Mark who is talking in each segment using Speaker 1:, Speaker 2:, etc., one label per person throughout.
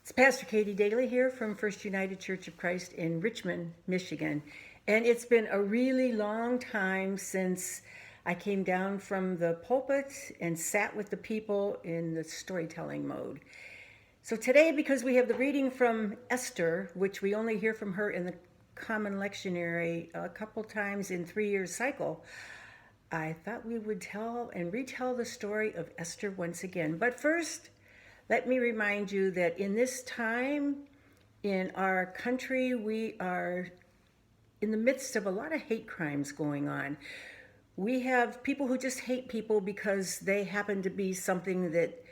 Speaker 1: It's Pastor Katie Daly here from First United Church of Christ in Richmond, Michigan. And it's been a really long time since I came down from the pulpit and sat with the people in the storytelling mode. So today, because we have the reading from Esther, which we only hear from her in the Common Lectionary a couple times in 3 year cycle, I thought we would tell and retell the story of Esther once again. But first, let me remind you that in this time in our country, we are in the midst of a lot of hate crimes going on. We have people who just hate people because they happen to be something that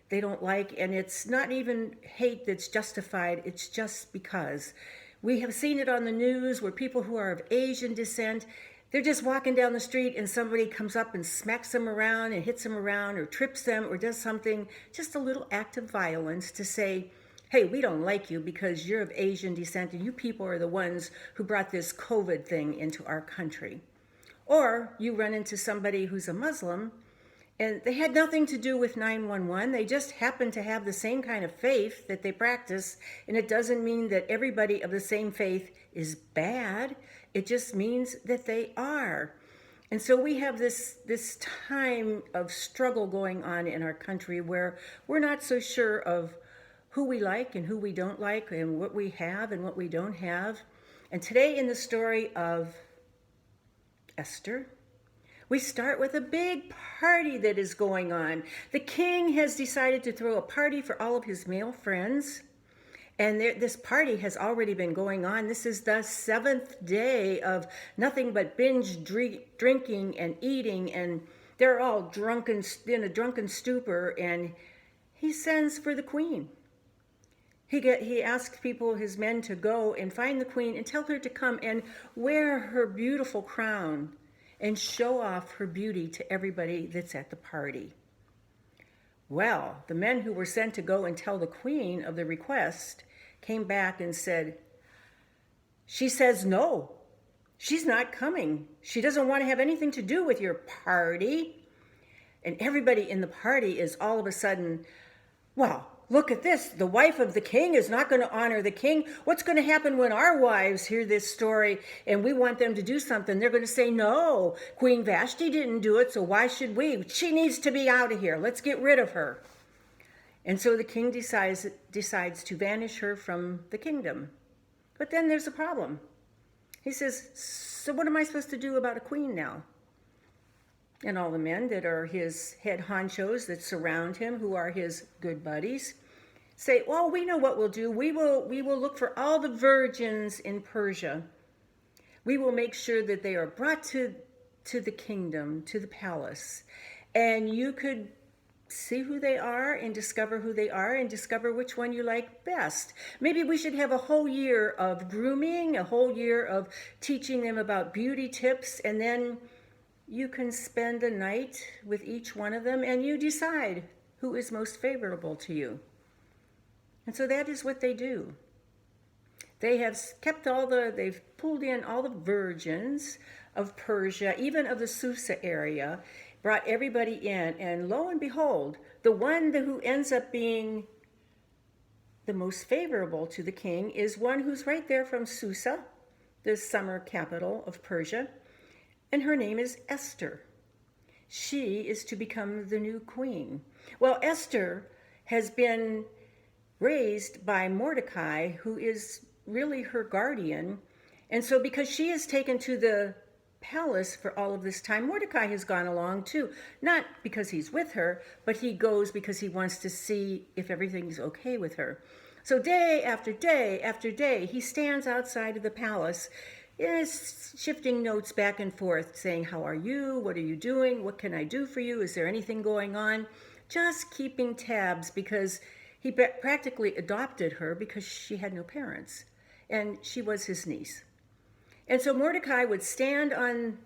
Speaker 1: they don't like, and it's not even hate that's justified, it's just because. We have seen it on the news where people who are of Asian descent, they're just walking down the street and somebody comes up and smacks them around and hits them around or trips them or does something, just a little act of violence to say, hey, we don't like you because you're of Asian descent and you people are the ones who brought this COVID thing into our country. Or you run into somebody who's a Muslim and they had nothing to do with 911. They just happen to have the same kind of faith that they practice. And it doesn't mean that everybody of the same faith is bad. It just means that they are. And so we have this time of struggle going on in our country where we're not so sure of who we like and who we don't like and what we have and what we don't have. And today in the story of Esther, we start with a big party that is going on. The king has decided to throw a party for all of his male friends. And this party has already been going on. This is the 7th day of nothing but binge drinking and eating. And they're all drunken, in a drunken stupor. And he sends for the queen. He asks people, his men, to go and find the queen and tell her to come and wear her beautiful crown and show off her beauty to everybody that's at the party. Well, the men who were sent to go and tell the queen of the request came back and said, she says no, she's not coming. She doesn't want to have anything to do with your party. And everybody in the party is all of a sudden, well, look at this. The wife of the king is not going to honor the king. What's going to happen when our wives hear this story and we want them to do something? They're going to say, no, Queen Vashti didn't do it, so why should we? She needs to be out of here. Let's get rid of her. And so the king decides to banish her from the kingdom. But then there's a problem. He says, so what am I supposed to do about a queen now? And all the men that are his head honchos that surround him, who are his good buddies, say, well, we know what we'll do. We will look for all the virgins in Persia. We will make sure that they are brought to the kingdom, to the palace. And you could see who they are and discover who they are and discover which one you like best. Maybe we should have a whole year of grooming, a whole year of teaching them about beauty tips, and then you can spend a night with each one of them and you decide who is most favorable to you. And so that is what they do. They have they've pulled in all the virgins of Persia, even of the Susa area, brought everybody in, and lo and behold, the one who ends up being the most favorable to the king is one who's right there from Susa, the summer capital of Persia, and her name is Esther. She is to become the new queen. Well, Esther has been raised by Mordecai, who is really her guardian, and so because she is taken to the palace for all of this time, Mordecai has gone along too, not because he's with her, but he goes because he wants to see if everything's okay with her. So day after day after day, he stands outside of the palace, is shifting notes back and forth, saying, how are you? What are you doing? What can I do for you? Is there anything going on? Just keeping tabs, because he practically adopted her because she had no parents, and she was his niece. And so Mordecai would stand on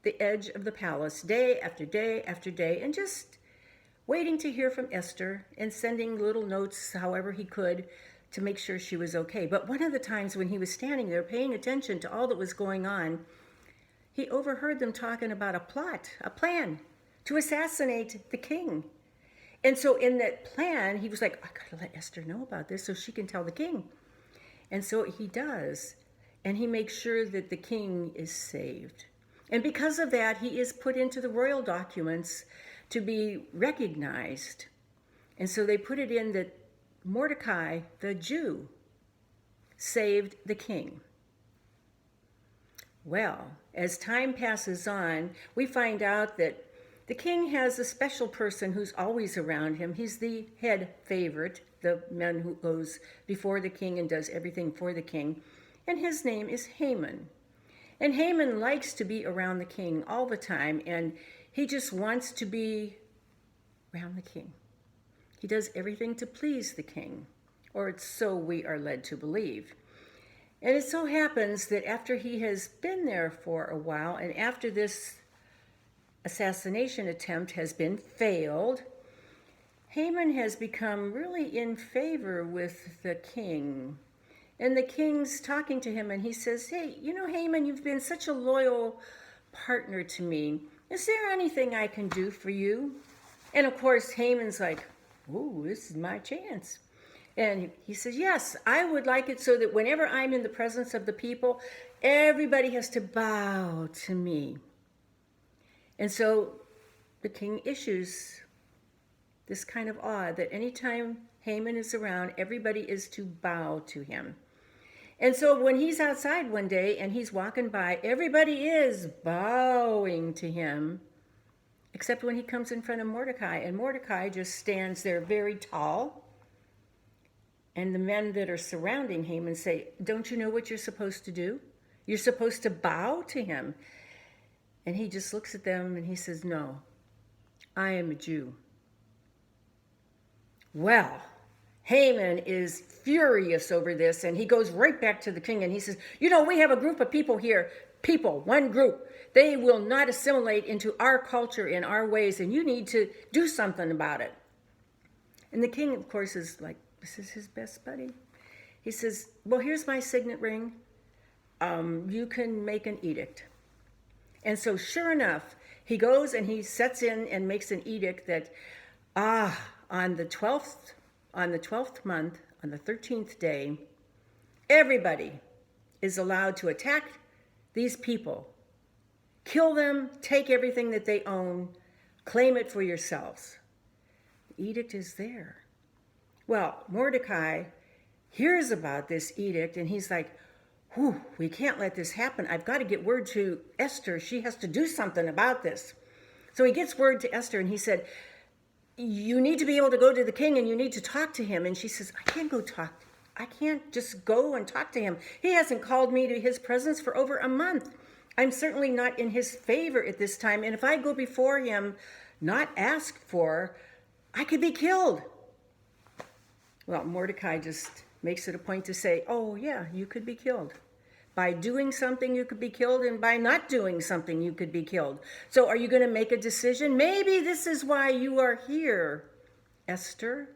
Speaker 1: the edge of the palace day after day after day and just waiting to hear from Esther and sending little notes however he could to make sure she was okay. But one of the times when he was standing there paying attention to all that was going on, he overheard them talking about a plan to assassinate the king. And so in that plan, he was like, I gotta let Esther know about this so she can tell the king. And so he does. And he makes sure that the king is saved. And because of that, he is put into the royal documents to be recognized. And so they put it in that Mordecai, the Jew, saved the king. Well, as time passes on, we find out that the king has a special person who's always around him. He's the head favorite, the man who goes before the king and does everything for the king. And his name is Hayman. And Hayman likes to be around the king all the time, and he just wants to be around the king. He does everything to please the king, or it's so we are led to believe. And it so happens that after he has been there for a while, and after this assassination attempt has been failed, Hayman has become really in favor with the king. And the king's talking to him, and he says, hey, you know, Hayman, you've been such a loyal partner to me. Is there anything I can do for you? And of course, Hayman's like, ooh, this is my chance. And he says, yes, I would like it so that whenever I'm in the presence of the people, everybody has to bow to me. And so the king issues this kind of awe that anytime Hayman is around, everybody is to bow to him. And so when he's outside one day and he's walking by, everybody is bowing to him, except when he comes in front of Mordecai. And Mordecai just stands there very tall. And the men that are surrounding Hayman say, don't you know what you're supposed to do? You're supposed to bow to him. And he just looks at them and he says, no, I am a Jew. Well, Hayman is furious over this, and he goes right back to the king and he says, you know, we have a group of people here, one group. They will not assimilate into our culture and our ways, and you need to do something about it. And the king, of course, is like, this is his best buddy. He says, well, here's my signet ring. You can make an edict. And so sure enough, he goes and he sets in and makes an edict that, on the 12th month, on the 13th day, everybody is allowed to attack these people, kill them, take everything that they own, claim it for yourselves. The edict is there. Well, Mordecai hears about this edict and he's like, whew, we can't let this happen. I've got to get word to Esther. She has to do something about this. So he gets word to Esther and he said, you need to be able to go to the king and you need to talk to him. And she says, I can't just go and talk to him. He hasn't called me to his presence for over a month. I'm certainly not in his favor at this time. And if I go before him, not asked for, I could be killed. Well, Mordecai just makes it a point to say, oh yeah, you could be killed. By doing something, you could be killed, and by not doing something, you could be killed. So are you going to make a decision? Maybe this is why you are here, Esther,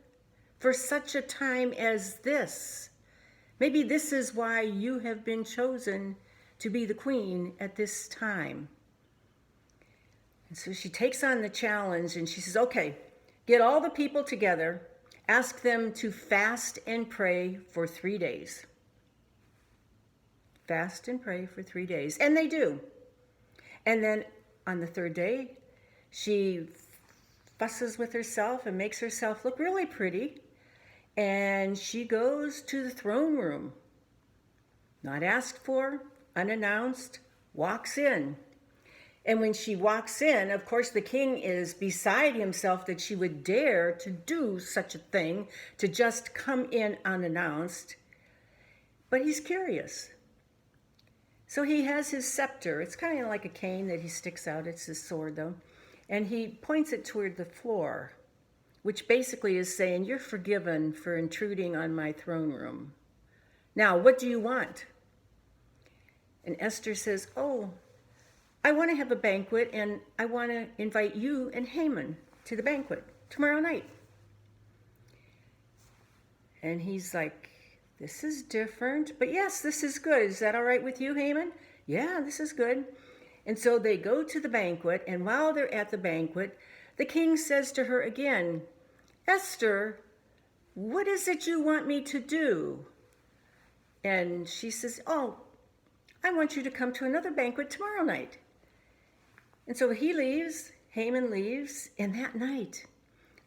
Speaker 1: for such a time as this. Maybe this is why you have been chosen to be the queen at this time. And so she takes on the challenge, and she says, okay, get all the people together, ask them to fast and pray for 3 days. Fast and pray for 3 days. And they do. And then on the third day, she fusses with herself and makes herself look really pretty. And she goes to the throne room. Not asked for, unannounced, walks in. And when she walks in, of course, the king is beside himself that she would dare to do such a thing, to just come in unannounced. But he's curious. So he has his scepter. It's kind of like a cane that he sticks out. It's his sword, though. And he points it toward the floor, which basically is saying, you're forgiven for intruding on my throne room. Now, what do you want? And Esther says, oh, I want to have a banquet, and I want to invite you and Hayman to the banquet tomorrow night. And he's like, this is different, but yes, this is good. Is that all right with you, Hayman? Yeah, this is good. And so they go to the banquet, and while they're at the banquet, the king says to her again, Esther, what is it you want me to do? And she says, oh, I want you to come to another banquet tomorrow night. And so he leaves, Hayman leaves, and that night,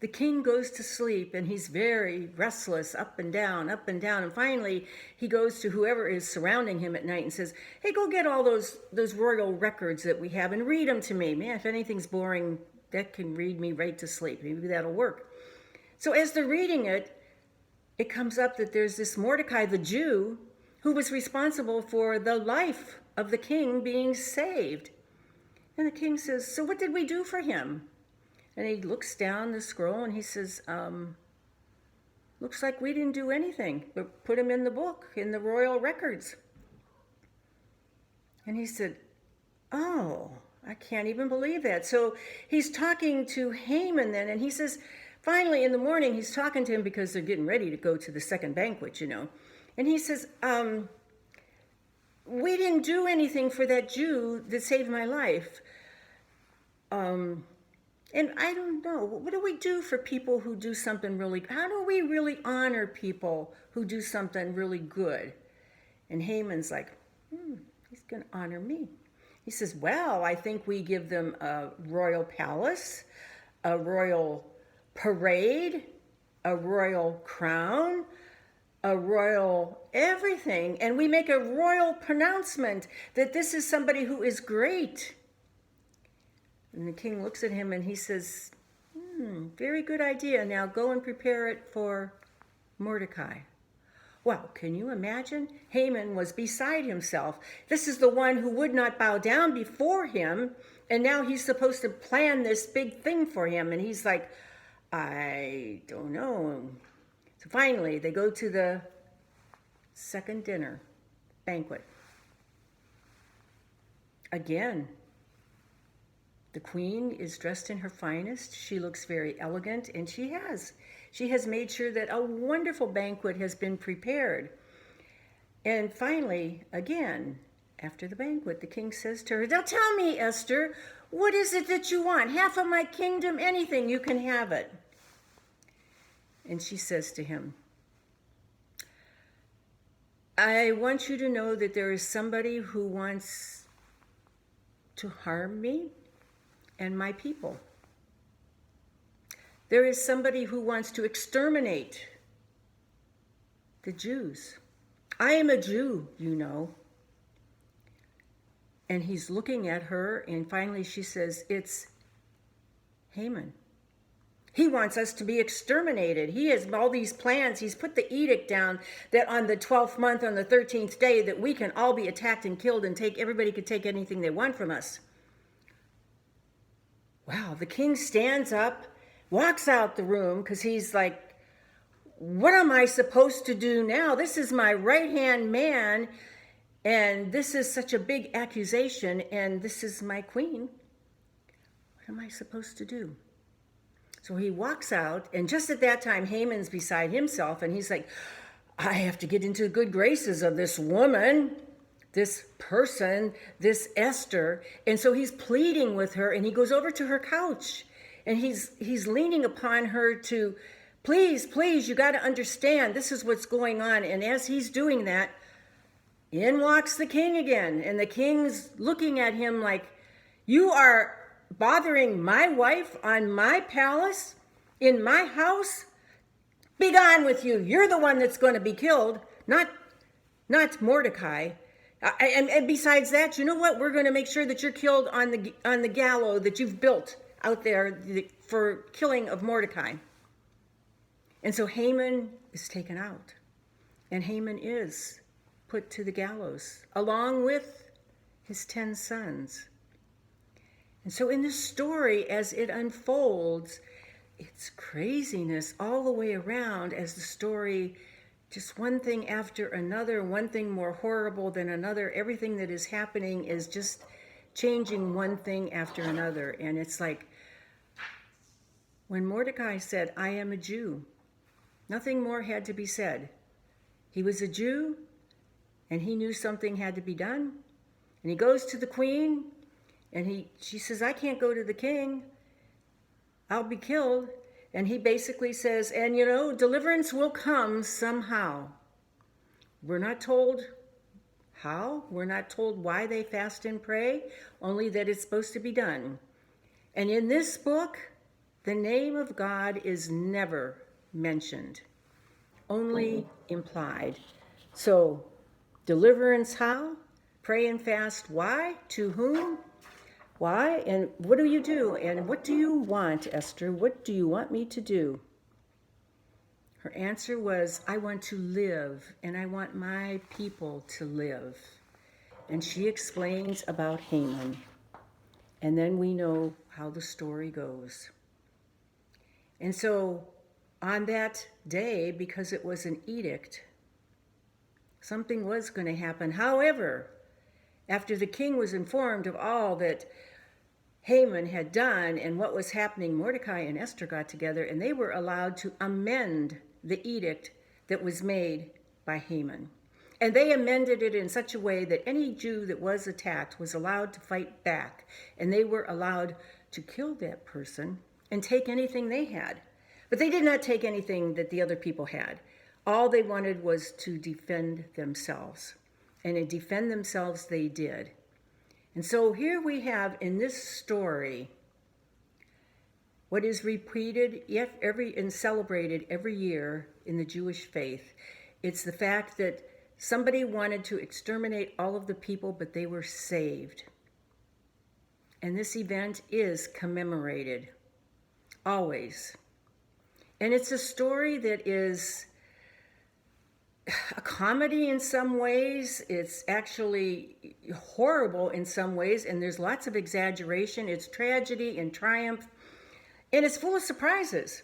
Speaker 1: the king goes to sleep, and he's very restless, up and down, and finally he goes to whoever is surrounding him at night and says, hey, go get all those royal records that we have and read them to me. Man, if anything's boring, that can read me right to sleep. Maybe that'll work. So as they're reading it, it comes up that there's this Mordecai, the Jew, who was responsible for the life of the king being saved. And the king says, so what did we do for him? And he looks down the scroll and he says, looks like we didn't do anything but put him in the book, in the royal records. And he said, oh, I can't even believe that. So he's talking to Hayman then, and he says, finally in the morning, he's talking to him because they're getting ready to go to the second banquet, you know. And he says, we didn't do anything for that Jew that saved my life. And I don't know, what do we do for people who do something really, how do we really honor people who do something really good? And Haman's like, he's going to honor me. He says, well, I think we give them a royal palace, a royal parade, a royal crown, a royal everything, and we make a royal pronouncement that this is somebody who is great. And the king looks at him and he says, very good idea. Now go and prepare it for Mordecai. Well, can you imagine? Hayman was beside himself. This is the one who would not bow down before him, and now he's supposed to plan this big thing for him. And he's like, I don't know. So finally, they go to the second dinner banquet. Again, the queen is dressed in her finest. She looks very elegant, and she has made sure that a wonderful banquet has been prepared. And finally, again, after the banquet, the king says to her, now tell me, Esther, what is it that you want? Half of my kingdom, anything, you can have it. And she says to him, I want you to know that there is somebody who wants to harm me and my people. There is somebody who wants to exterminate the Jews. I am a Jew, you know. And he's looking at her, and finally she says, it's Hayman. He wants us to be exterminated. He has all these plans. He's put the edict down that on the 12th month, on the 13th day, that we can all be attacked and killed and everybody can take anything they want from us. Wow, the king stands up, walks out the room, because he's like, what am I supposed to do now? This is my right-hand man, and this is such a big accusation, and this is my queen. What am I supposed to do? So he walks out, and just at that time, Haman's beside himself, and he's like, I have to get into the good graces of this woman, this person, this Esther. And so he's pleading with her, and he goes over to her couch, and he's leaning upon her to, please, you got to understand, this is what's going on. And as he's doing that, in walks the king again, and the king's looking at him like, you are bothering my wife on my palace, in my house? Be gone with you. You're the one that's going to be killed, not Mordecai. And besides that, you know what? We're going to make sure that you're killed on the gallows that you've built out there for killing of Mordecai. And so Hayman is taken out, and Hayman is put to the gallows along with his 10 sons. And so in this story, as it unfolds, it's craziness all the way around as the story, just one thing after another, one thing more horrible than another. Everything that is happening is just changing one thing after another. And it's like when Mordecai said, I am a Jew, nothing more had to be said. He was a Jew, and he knew something had to be done. And he goes to the queen, and she says, I can't go to the king. I'll be killed. And he basically says, and deliverance will come somehow. We're not told how. We're not told why they fast and pray, only that it's supposed to be done. And in this book, the name of God is never mentioned, only implied. So, deliverance how? Pray and fast why? To whom? Why? And what do you do? And what do you want, Esther? What do you want me to do? Her answer was, I want to live, and I want my people to live. And she explains about Hayman. And then we know how the story goes. And so on that day, because it was an edict, something was going to happen. However, after the king was informed of all that Hayman had done and what was happening, Mordecai and Esther got together and they were allowed to amend the edict that was made by Hayman. And they amended it in such a way that any Jew that was attacked was allowed to fight back. And they were allowed to kill that person and take anything they had. But they did not take anything that the other people had. All they wanted was to defend themselves. And to defend themselves they did. And so here we have in this story what is repeated and celebrated every year in the Jewish faith. It's the fact that somebody wanted to exterminate all of the people, but they were saved. And this event is commemorated, always. And it's a story that is a comedy in some ways. It's actually horrible in some ways, and there's lots of exaggeration. It's tragedy and triumph, and it's full of surprises,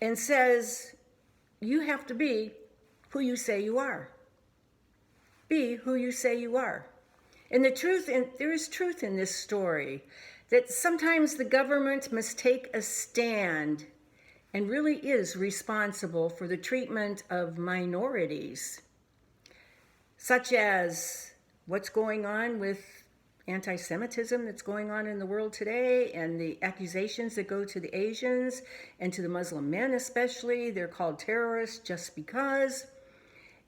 Speaker 1: and says, you have to be who you say you are. Be who you say you are. And there is truth in this story, that sometimes the government must take a stand and really is responsible for the treatment of minorities, such as what's going on with anti-Semitism that's going on in the world today, and the accusations that go to the Asians and to the Muslim men especially. They're called terrorists just because.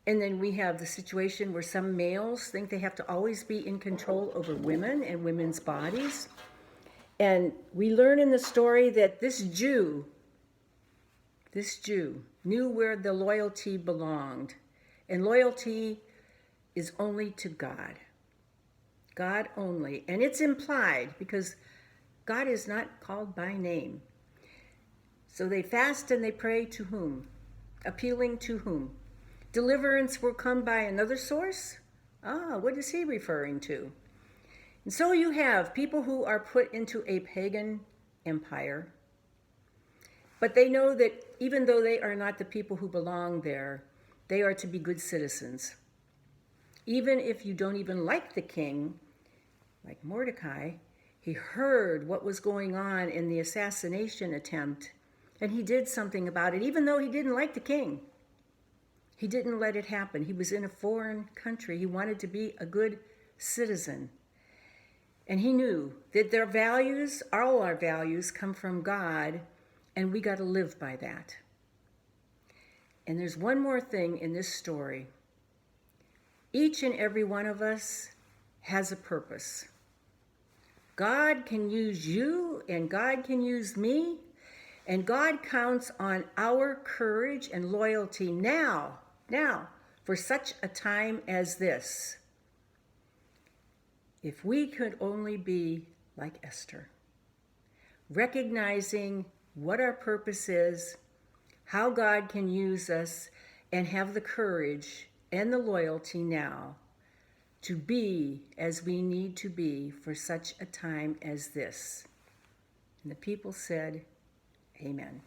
Speaker 1: And then we have the situation where some males think they have to always be in control over women and women's bodies. And we learn in the story that this Jew knew where the loyalty belonged. And loyalty is only to God. God only. And it's implied because God is not called by name. So they fast and they pray to whom? Appealing to whom? Deliverance will come by another source? What is he referring to? And so you have people who are put into a pagan empire, but they know that even though they are not the people who belong there, they are to be good citizens. Even if you don't even like the king, like Mordecai, he heard what was going on in the assassination attempt, and he did something about it, even though he didn't like the king. He didn't let it happen. He was in a foreign country. He wanted to be a good citizen. And he knew that their values, all our values, come from God, and we got to live by that. And there's one more thing in this story. Each and every one of us has a purpose. God can use you, and God can use me, and God counts on our courage and loyalty now, for such a time as this. If we could only be like Esther, recognizing what our purpose is, how God can use us, and have the courage and the loyalty now to be as we need to be for such a time as this. And the people said, Amen.